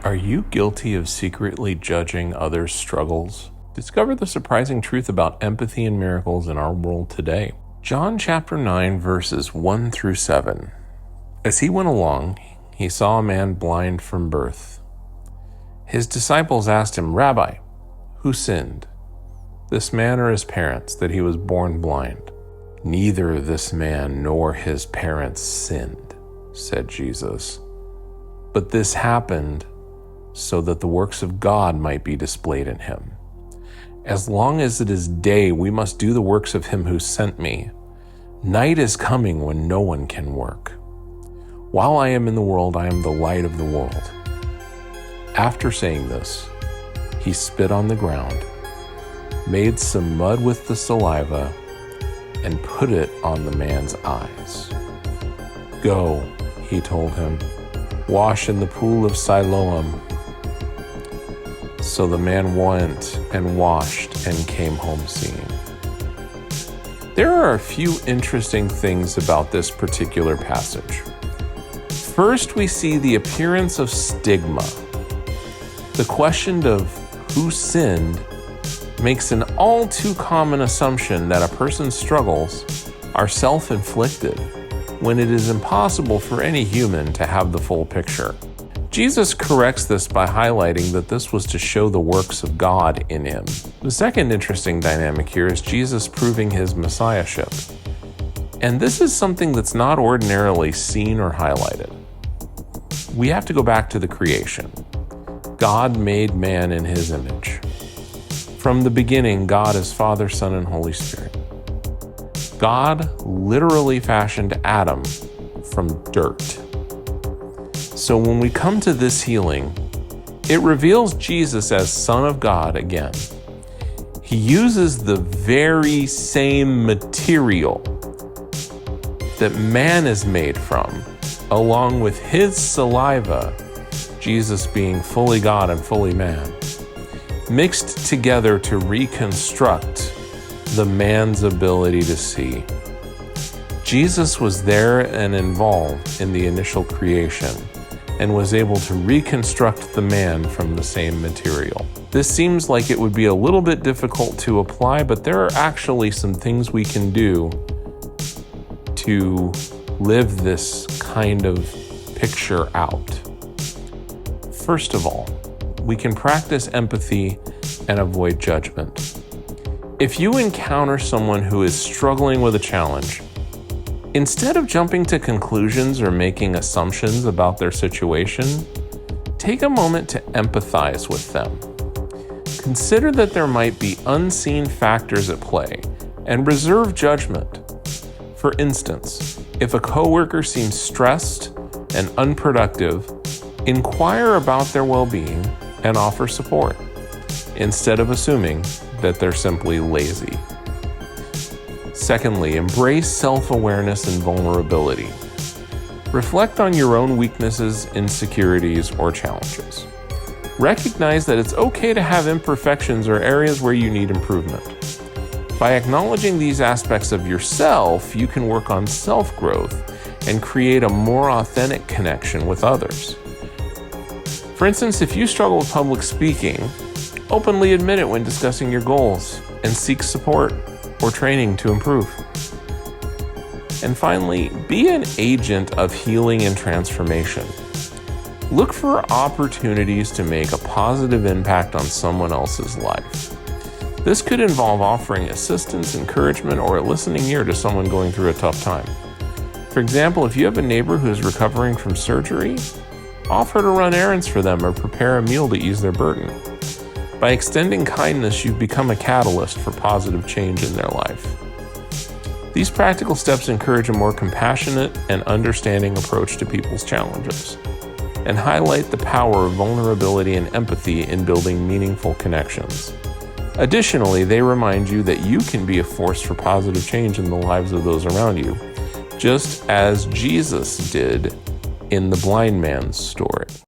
Are you guilty of secretly judging others' struggles? Discover the surprising truth about empathy and miracles in our world today. John chapter 9, verses 1 through 7. As he went along, he saw a man blind from birth. His disciples asked him, "Rabbi, who sinned, this man or his parents, that he was born blind?" "Neither this man nor his parents sinned," said Jesus. "But this happened so that the works of God might be displayed in him. As long as it is day, we must do the works of him who sent me. Night is coming when no one can work. While I am in the world, I am the light of the world." After saying this, he spit on the ground, made some mud with the saliva, and put it on the man's eyes. "Go," he told him, "wash in the pool of Siloam." So the man went and washed and came home seeing. There are a few interesting things about this particular passage. First, we see the appearance of stigma. The question of who sinned makes an all too common assumption that a person's struggles are self-inflicted, when it is impossible for any human to have the full picture. Jesus corrects this by highlighting that this was to show the works of God in him. The second interesting dynamic here is Jesus proving his messiahship. And this is something that's not ordinarily seen or highlighted. We have to go back to the creation. God made man in his image. From the beginning, God is Father, Son, and Holy Spirit. God literally fashioned Adam from dirt. So when we come to this healing, it reveals Jesus as Son of God again. He uses the very same material that man is made from, along with his saliva, Jesus being fully God and fully man, mixed together to reconstruct the man's ability to see. Jesus was there and involved in the initial creation, and was able to reconstruct the man from the same material. This seems like it would be a little bit difficult to apply, but there are actually some things we can do to live this kind of picture out. First of all, we can practice empathy and avoid judgment. If you encounter someone who is struggling with a challenge, instead of jumping to conclusions or making assumptions about their situation, take a moment to empathize with them. Consider that there might be unseen factors at play and reserve judgment. For instance, if a coworker seems stressed and unproductive, inquire about their well-being and offer support, instead of assuming that they're simply lazy. Secondly, embrace self-awareness and vulnerability. Reflect on your own weaknesses, insecurities, or challenges. Recognize that it's okay to have imperfections or areas where you need improvement. By acknowledging these aspects of yourself, you can work on self-growth and create a more authentic connection with others. For instance, if you struggle with public speaking, openly admit it when discussing your goals and seek support or training to improve. And finally, be an agent of healing and transformation. Look for opportunities to make a positive impact on someone else's life. This could involve offering assistance, encouragement, or a listening ear to someone going through a tough time. For example, if you have a neighbor who is recovering from surgery, offer to run errands for them or prepare a meal to ease their burden. By extending kindness, you've become a catalyst for positive change in their life. These practical steps encourage a more compassionate and understanding approach to people's challenges, and highlight the power of vulnerability and empathy in building meaningful connections. Additionally, they remind you that you can be a force for positive change in the lives of those around you, just as Jesus did in the blind man's story.